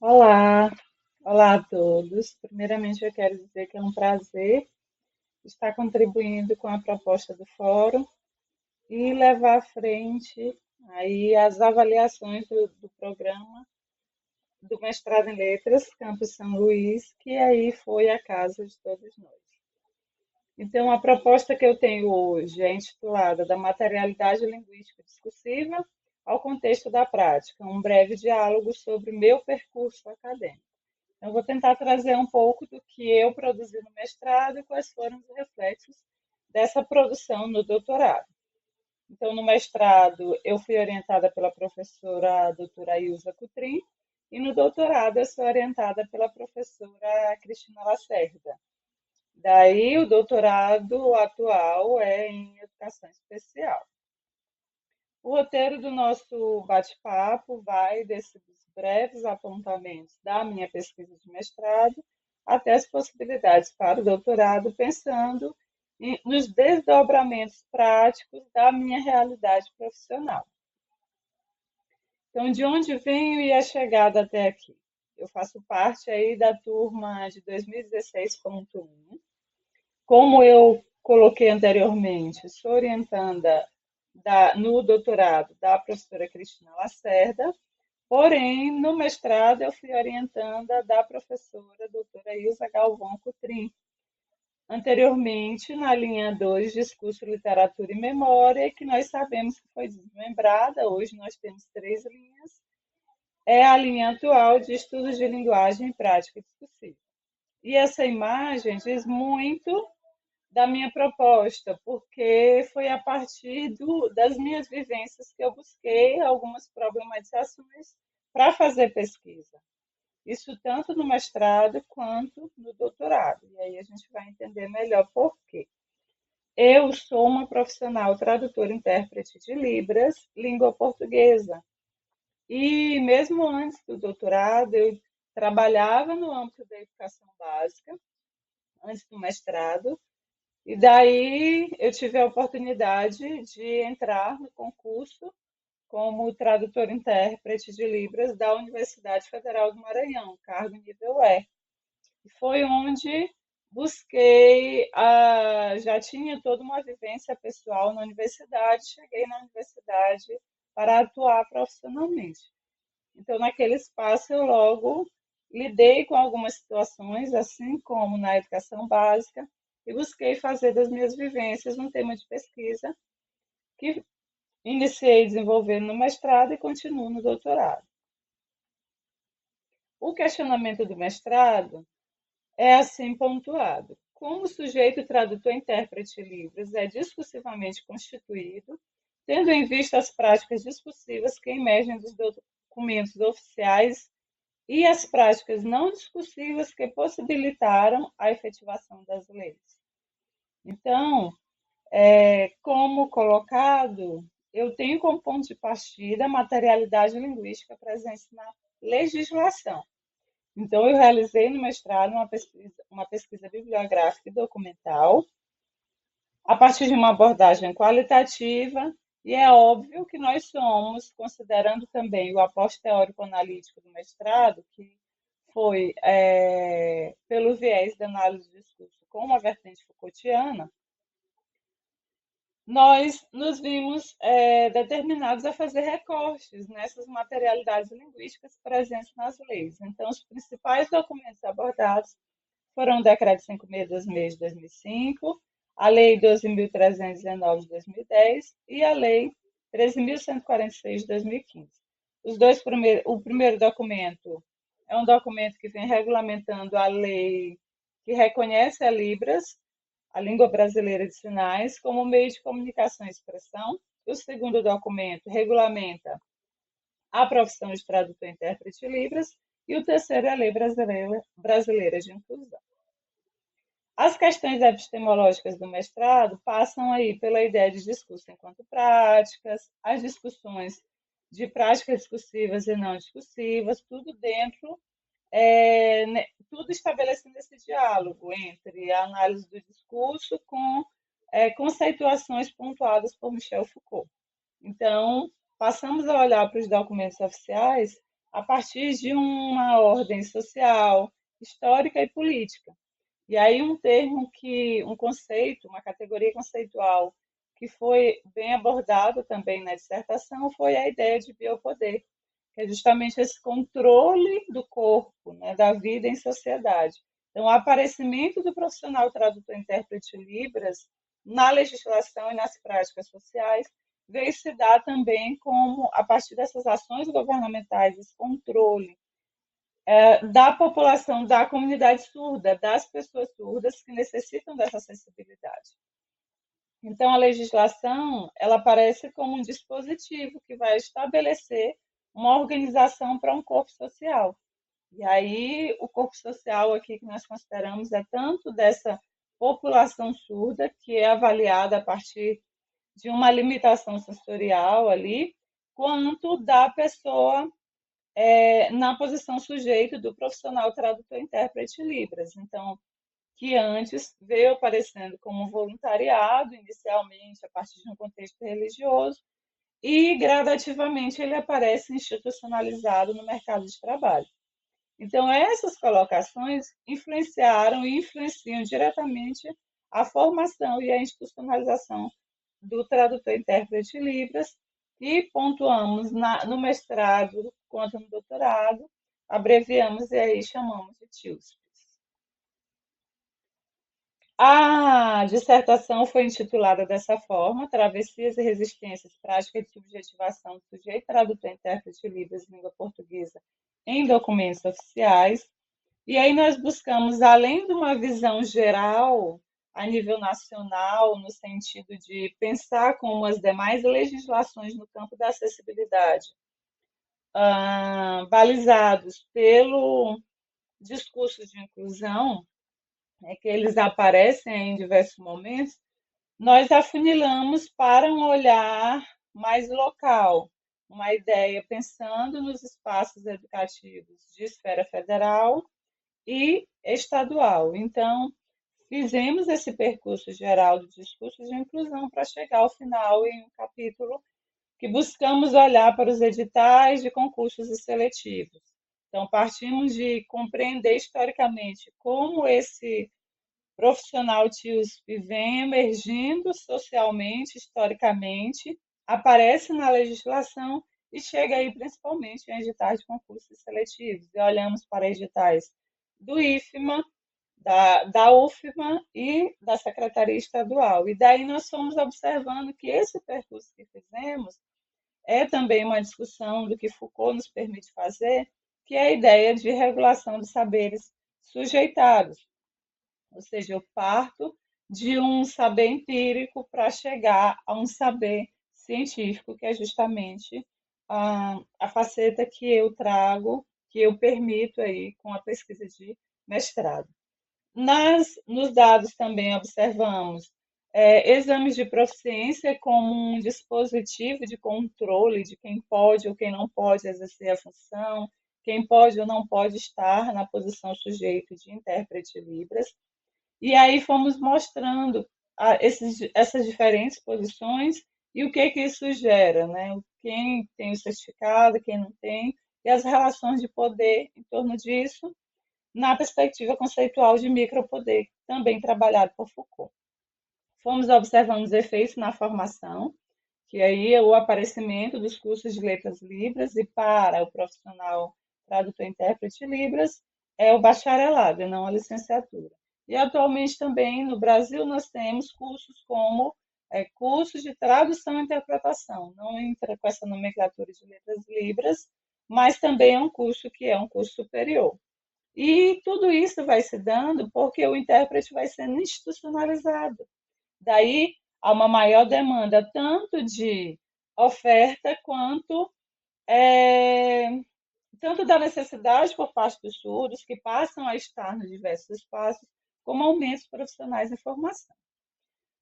Olá, olá a todos. Primeiramente, eu quero dizer que é um prazer estar contribuindo com a proposta do fórum e levar à frente aí as avaliações do programa do mestrado em Letras, Campus São Luís, que aí foi a casa de todos nós. Então, a proposta que eu tenho hoje é intitulada Da Materialidade Linguística Discursiva ao Contexto da Prática, um breve diálogo sobre meu percurso acadêmico. Eu vou tentar trazer um pouco do que eu produzi no mestrado e quais foram os reflexos dessa produção no doutorado. Então, no mestrado, eu fui orientada pela professora doutora Ilza Cutrim, e no doutorado, eu sou orientada pela professora Cristina Lacerda. Daí, o doutorado atual é em educação especial. O roteiro do nosso bate-papo vai desses breves apontamentos da minha pesquisa de mestrado até as possibilidades para o doutorado, pensando nos desdobramentos práticos da minha realidade profissional. Então, de onde venho e a chegada até aqui? Eu faço parte aí da turma de 2016.1. Como eu coloquei anteriormente, sou orientanda no doutorado da professora Cristina Lacerda, porém, no mestrado, eu fui orientanda da professora doutora Ilza Galvão Cutrim. Anteriormente, na linha 2, Discurso, Literatura e Memória, que nós sabemos que foi desmembrada, hoje nós temos três linhas, é a linha atual de Estudos de Linguagem, Prática e Discursiva. E essa imagem diz muito da minha proposta, porque foi a partir das minhas vivências que eu busquei algumas problematizações para fazer pesquisa. Isso tanto no mestrado quanto no doutorado. E aí a gente vai entender melhor por quê. Eu sou uma profissional tradutora e intérprete de Libras, língua portuguesa. E mesmo antes do doutorado, eu trabalhava no âmbito da educação básica, antes do mestrado, e daí eu tive a oportunidade de entrar no concurso como tradutor intérprete de Libras da Universidade Federal do Maranhão, cargo nível E. E foi onde busquei, já tinha toda uma vivência pessoal na universidade, cheguei na universidade para atuar profissionalmente. Então, naquele espaço, eu logo lidei com algumas situações, assim como na educação básica, e busquei fazer das minhas vivências um tema de pesquisa que iniciei desenvolvendo no mestrado e continuo no doutorado. O questionamento do mestrado é assim pontuado: como o sujeito tradutor intérprete Libras é discursivamente constituído, tendo em vista as práticas discursivas que emergem dos documentos oficiais e as práticas não discursivas que possibilitaram a efetivação das leis. Então, como colocado, eu tenho como ponto de partida a materialidade linguística presente na legislação. Então, eu realizei no mestrado uma pesquisa bibliográfica e documental, a partir de uma abordagem qualitativa, e é óbvio que nós somos, considerando também o aporte teórico-analítico do mestrado, que foi pelo viés da análise do discurso com uma vertente Foucaultiana, nós nos vimos determinados a fazer recortes nessas materialidades linguísticas presentes nas leis. Então, os principais documentos abordados foram o Decreto 5.626 de 2005, a Lei 12.319 de 2010 e a Lei 13.146 de 2015. O primeiro documento é um documento que vem regulamentando a lei que reconhece a Libras, a língua brasileira de sinais, como meio de comunicação e expressão. O segundo documento regulamenta a profissão de tradutor e intérprete de Libras. E o terceiro é a Lei Brasileira de Inclusão. As questões epistemológicas do mestrado passam aí pela ideia de discurso enquanto práticas, as discussões de práticas discursivas e não discursivas, tudo dentro, tudo estabelecendo esse diálogo entre a análise do discurso com conceituações pontuadas por Michel Foucault. Então, passamos a olhar para os documentos oficiais a partir de uma ordem social, histórica e política. E aí um conceito, uma categoria conceitual que foi bem abordado também na dissertação foi a ideia de biopoder, que é justamente esse controle do corpo, né, da vida em sociedade. Então, o aparecimento do profissional tradutor-intérprete Libras na legislação e nas práticas sociais veio se dar também como, a partir dessas ações governamentais, esse controle da população, da comunidade surda, das pessoas surdas que necessitam dessa acessibilidade. Então, a legislação, ela aparece como um dispositivo que vai estabelecer uma organização para um corpo social. E aí, o corpo social aqui que nós consideramos é tanto dessa população surda, que é avaliada a partir de uma limitação sensorial ali, quanto da pessoa na posição sujeito do profissional tradutor-intérprete Libras. Então, que antes veio aparecendo como voluntariado, inicialmente a partir de um contexto religioso, e gradativamente ele aparece institucionalizado no mercado de trabalho. Então, essas colocações influenciaram e influenciam diretamente a formação e a institucionalização do tradutor-intérprete Libras, e pontuamos no mestrado quanto no doutorado, abreviamos e aí chamamos de TILSP. A dissertação foi intitulada dessa forma: Travessias e Resistências, Prática de Subjetivação do Sujeito Tradutor Intérprete Libras Língua Portuguesa em Documentos Oficiais. E aí nós buscamos, além de uma visão geral a nível nacional, no sentido de pensar como as demais legislações no campo da acessibilidade, balizados pelo discurso de inclusão, que eles aparecem em diversos momentos, nós afunilamos para um olhar mais local, uma ideia pensando nos espaços educativos de esfera federal e estadual. Então, fizemos esse percurso geral do discurso de inclusão para chegar ao final em um capítulo que buscamos olhar para os editais de concursos e seletivos. Então, partimos de compreender historicamente como esse profissional TIUSP vem emergindo socialmente, historicamente, aparece na legislação e chega aí principalmente em editais de concursos seletivos. E olhamos para editais do IFMA, da UFMA e da Secretaria Estadual. E daí nós fomos observando que esse percurso que fizemos é também uma discussão do que Foucault nos permite fazer, que é a ideia de regulação dos saberes sujeitados. Ou seja, eu parto de um saber empírico para chegar a um saber científico, que é justamente a faceta que eu trago, que eu permito aí com a pesquisa de mestrado. Nos dados também observamos exames de proficiência como um dispositivo de controle de quem pode ou quem não pode exercer a função, quem pode ou não pode estar na posição sujeito de intérprete Libras. E aí fomos mostrando essas diferentes posições e o que isso gera, né? Quem tem o certificado, quem não tem, e as relações de poder em torno disso, na perspectiva conceitual de micropoder, também trabalhado por Foucault. Fomos observando os efeitos na formação, que aí é o aparecimento dos cursos de letras Libras, e para o profissional tradutor-intérprete Libras é o bacharelado, e não a licenciatura. E atualmente também no Brasil nós temos cursos como cursos de tradução e interpretação, não entra com essa nomenclatura de letras Libras, mas também é um curso que é um curso superior. E tudo isso vai se dando porque o intérprete vai sendo institucionalizado. Daí há uma maior demanda tanto de oferta quanto tanto da necessidade por parte dos surdos, que passam a estar nos diversos espaços, como aumentos profissionais em formação.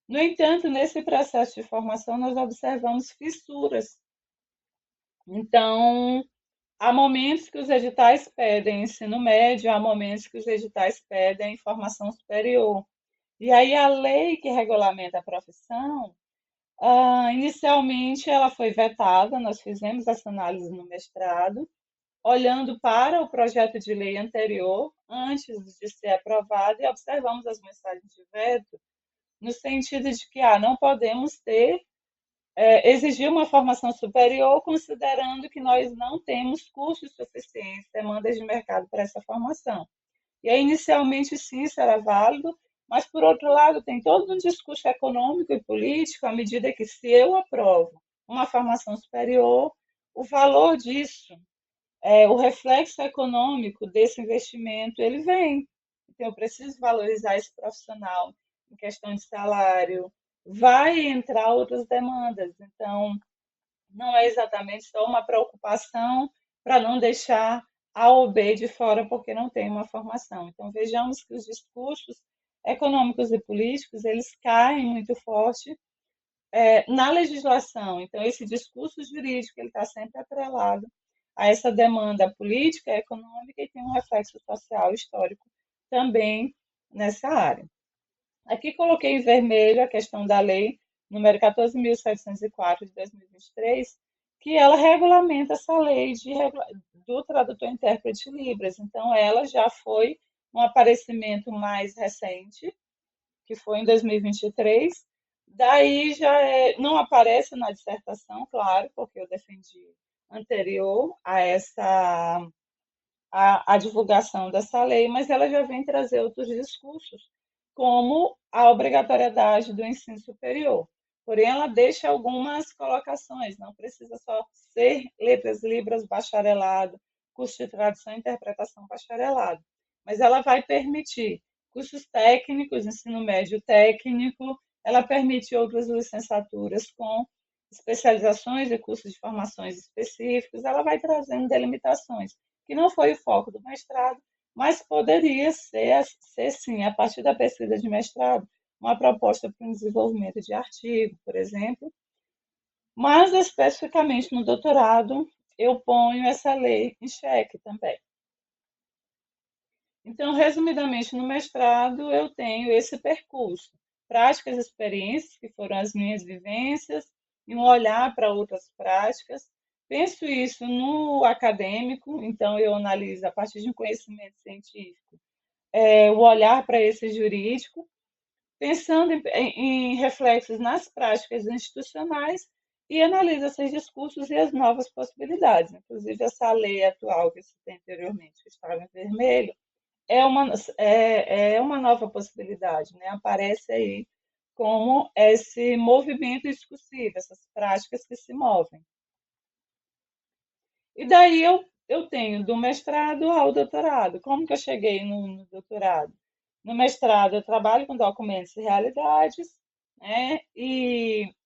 No entanto, nesse processo de formação, nós observamos fissuras. Então, há momentos que os editais pedem ensino médio, há momentos que os editais pedem formação superior. E aí a lei que regulamenta a profissão, inicialmente ela foi vetada, nós fizemos essa análise no mestrado, olhando para o projeto de lei anterior, antes de ser aprovado, e observamos as mensagens de veto, no sentido de que não podemos exigir uma formação superior, considerando que nós não temos custos suficientes, demandas de mercado para essa formação. E aí, inicialmente, sim, isso era válido, mas, por outro lado, tem todo um discurso econômico e político, à medida que, se eu aprovo uma formação superior, o valor disso, o reflexo econômico desse investimento, ele vem. Então, eu preciso valorizar esse profissional em questão de salário, vai entrar outras demandas. Então, não é exatamente só uma preocupação para não deixar A ou B de fora porque não tem uma formação. Então, vejamos que os discursos econômicos e políticos, eles caem muito forte na legislação. Então, esse discurso jurídico ele está sempre atrelado a essa demanda política, econômica e tem um reflexo social histórico também nessa área. Aqui coloquei em vermelho a questão da lei número 14.704 de 2023, que ela regulamenta essa lei do tradutor intérprete Libras. Então, ela já foi um aparecimento mais recente, que foi em 2023. Daí já não aparece na dissertação, claro, porque eu defendi anterior a a divulgação dessa lei, mas ela já vem trazer outros discursos, como a obrigatoriedade do ensino superior. Porém, ela deixa algumas colocações, não precisa só ser letras libras bacharelado, curso de tradução e interpretação bacharelado, mas ela vai permitir cursos técnicos, ensino médio técnico, ela permite outras licenciaturas com especializações e cursos de formações específicos, ela vai trazendo delimitações que não foi o foco do mestrado, mas poderia ser sim, a partir da pesquisa de mestrado, uma proposta para um desenvolvimento de artigo, por exemplo. Mas, especificamente no doutorado, eu ponho essa lei em xeque também. Então, resumidamente, no mestrado, eu tenho esse percurso: práticas e experiências, que foram as minhas vivências, e um olhar para outras práticas. Penso isso no acadêmico, então eu analiso a partir de um conhecimento científico, o olhar para esse jurídico, pensando em reflexos nas práticas institucionais e analiso esses discursos e as novas possibilidades. Inclusive, essa lei atual que eu citei anteriormente, que estava em vermelho, é uma nova possibilidade, né? Aparece aí como esse movimento discursivo, essas práticas que se movem. E daí eu tenho do mestrado ao doutorado. Como que eu cheguei no doutorado? No mestrado, eu trabalho com documentos e realidades, né?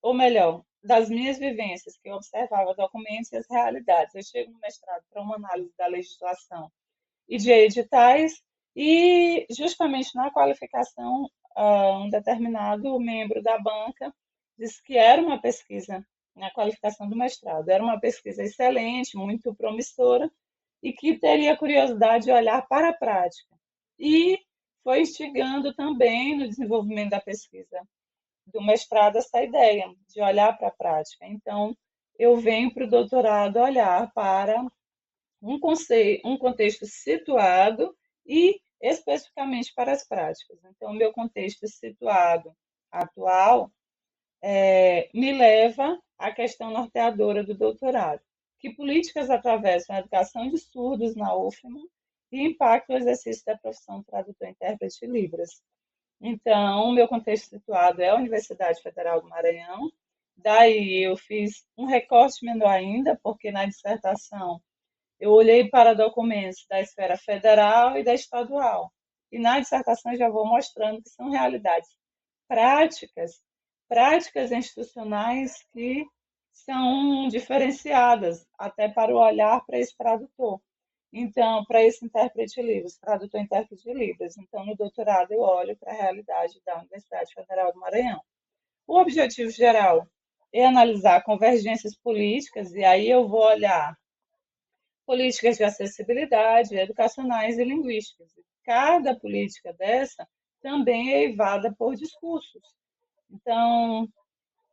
Ou melhor, das minhas vivências, que eu observava documentos e as realidades. Eu chego no mestrado para uma análise da legislação e de editais, e justamente na qualificação, um determinado membro da banca disse que era uma pesquisa, na qualificação do mestrado, era uma pesquisa excelente, muito promissora, e que teria curiosidade de olhar para a prática. E foi instigando também no desenvolvimento da pesquisa do mestrado essa ideia de olhar para a prática. Então, eu venho para o doutorado olhar para um contexto situado e especificamente para as práticas. Então, o meu contexto situado atual me leva à questão norteadora do doutorado. Que políticas atravessam a educação de surdos na UFMA e impactam o exercício da profissão de tradutor-intérprete Libras? Então, o meu contexto situado é a Universidade Federal do Maranhão. Daí eu fiz um recorte menor ainda, porque na dissertação eu olhei para documentos da esfera federal e da estadual. E na dissertação eu já vou mostrando que são realidades práticas, práticas institucionais que são diferenciadas até para o olhar para esse tradutor. Então, para esse intérprete de Libras, tradutor intérprete de Libras. Então, no doutorado eu olho para a realidade da Universidade Federal do Maranhão. O objetivo geral é analisar convergências políticas, e aí eu vou olhar políticas de acessibilidade, educacionais e linguísticas. Cada política dessa também é eivada por discursos. Então,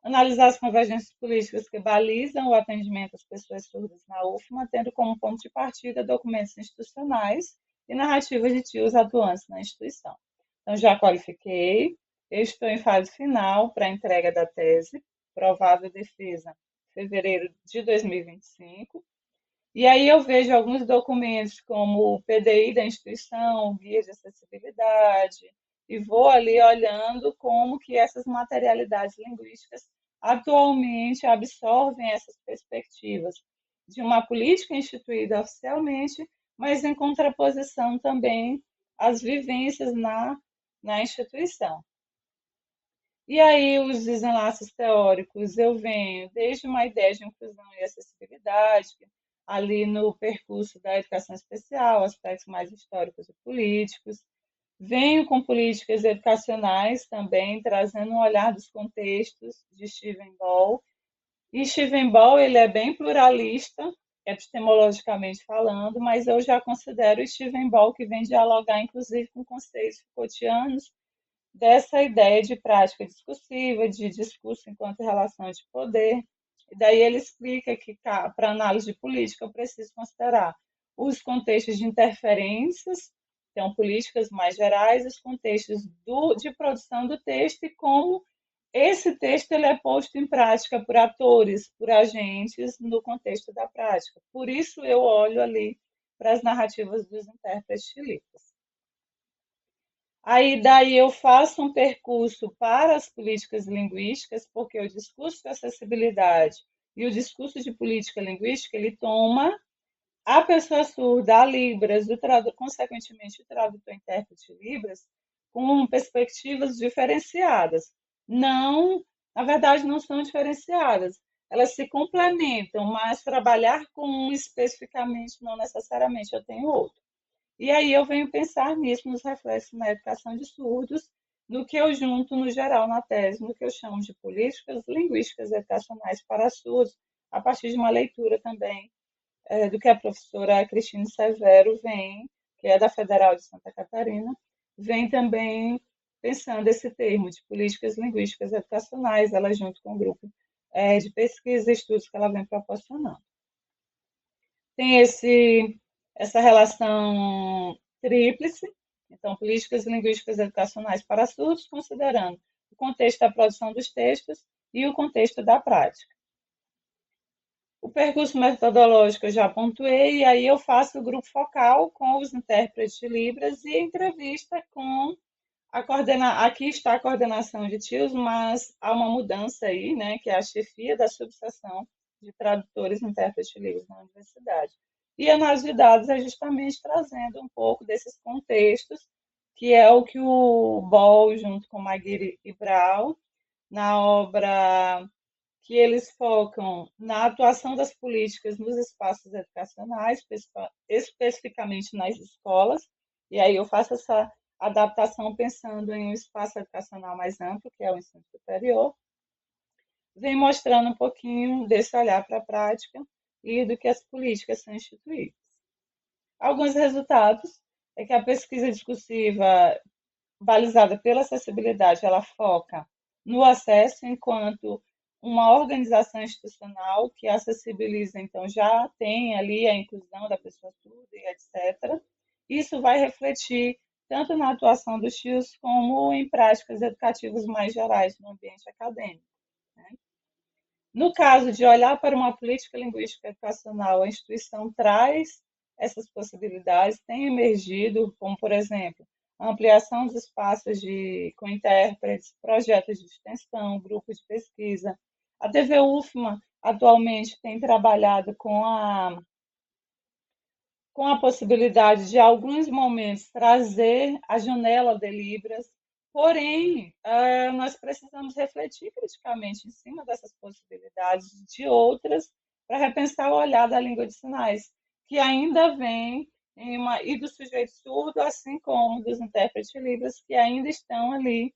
analisar as convergências políticas que balizam o atendimento às pessoas surdas na UFMA, tendo como ponto de partida documentos institucionais e narrativas de tios atuantes na instituição. Então, já qualifiquei, eu estou em fase final para a entrega da tese, provável defesa, fevereiro de 2025. E aí eu vejo alguns documentos como o PDI da instituição, o guia de acessibilidade, e vou ali olhando como que essas materialidades linguísticas atualmente absorvem essas perspectivas de uma política instituída oficialmente, mas em contraposição também às vivências na instituição. E aí, os desenlaces teóricos, eu venho desde uma ideia de inclusão e acessibilidade, ali no percurso da educação especial, aspectos mais históricos e políticos. Venho com políticas educacionais também, trazendo um olhar dos contextos de Stephen Ball. E Stephen Ball, ele é bem pluralista, epistemologicamente falando, mas eu já considero Stephen Ball que vem dialogar, inclusive, com conceitos Foucaultianos dessa ideia de prática discursiva, de discurso enquanto relação de poder. E daí ele explica que, para análise de política, eu preciso considerar os contextos de interferências, então políticas mais gerais, os contextos de produção do texto e como esse texto ele é posto em prática por atores, por agentes, no contexto da prática. Por isso eu olho ali para as narrativas dos intérpretes livres. Aí daí eu faço um percurso para as políticas linguísticas, porque o discurso de acessibilidade e o discurso de política linguística, ele toma a pessoa surda, a Libras, consequentemente o tradutor intérprete Libras, com perspectivas diferenciadas. Não, na verdade, não são diferenciadas. Elas se complementam, mas trabalhar com um especificamente, não necessariamente eu tenho outro. E aí eu venho pensar nisso nos reflexos na educação de surdos, no que eu junto no geral na tese, no que eu chamo de políticas linguísticas educacionais para surdos, a partir de uma leitura também do que a professora Cristine Severo vem, que é da Federal de Santa Catarina, vem também pensando esse termo de políticas linguísticas educacionais, ela junto com o grupo de pesquisa e estudos que ela vem proporcionando. Tem essa relação tríplice, então, políticas linguísticas educacionais para surdos, considerando o contexto da produção dos textos e o contexto da prática. O percurso metodológico eu já pontuei, e aí eu faço o grupo focal com os intérpretes de Libras e entrevista com aqui está a coordenação de tios, mas há uma mudança aí, né, que é a chefia da subseção de tradutores e intérpretes de livros na universidade. E a análise de dados é justamente trazendo um pouco desses contextos, que é o que o Ball, junto com Maguire e Brau, na obra que eles focam na atuação das políticas nos espaços educacionais, especificamente nas escolas, e aí eu faço essa adaptação pensando em um espaço educacional mais amplo, que é o ensino superior, vem mostrando um pouquinho desse olhar para a prática e do que as políticas são instituídas. Alguns resultados é que a pesquisa discursiva balizada pela acessibilidade, ela foca no acesso enquanto uma organização institucional que acessibiliza, então já tem ali a inclusão da pessoa surda e etc. Isso vai refletir tanto na atuação dos tios como em práticas educativas mais gerais no ambiente acadêmico. Né? No caso de olhar para uma política linguística educacional, a instituição traz essas possibilidades, tem emergido, como, por exemplo, a ampliação dos espaços com intérpretes, projetos de extensão, grupos de pesquisa. A TV UFMA atualmente tem trabalhado com a possibilidade de, em alguns momentos, trazer a janela de Libras, porém, nós precisamos refletir criticamente em cima dessas possibilidades de outras para repensar o olhar da língua de sinais, que ainda vem e do sujeito surdo, assim como dos intérpretes Libras, que ainda estão ali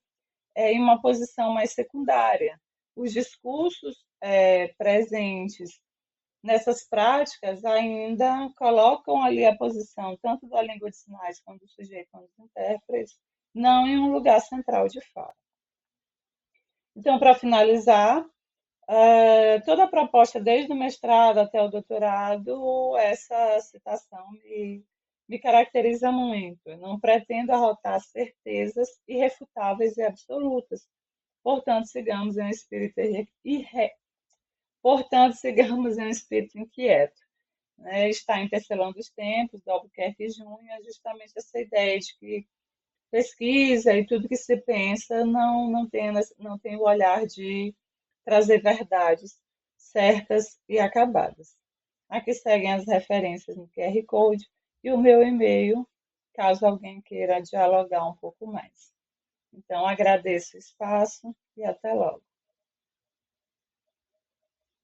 em uma posição mais secundária. Os discursos presentes nessas práticas ainda colocam ali a posição tanto da língua de sinais quanto do sujeito quanto dos intérpretes, não em um lugar central de fala. Então, para finalizar, Toda a proposta, desde o mestrado até o doutorado, essa citação me caracteriza muito. Eu não pretendo arrotar certezas irrefutáveis e absolutas. Portanto, sigamos em um espírito portanto, sigamos em um espírito inquieto. Né? Está intercelando os tempos, do Albuquerque e Júnior, é justamente essa ideia de que pesquisa e tudo que se pensa não tem o olhar de trazer verdades certas e acabadas. Aqui seguem as referências no QR Code e o meu e-mail, caso alguém queira dialogar um pouco mais. Então, agradeço o espaço e até logo.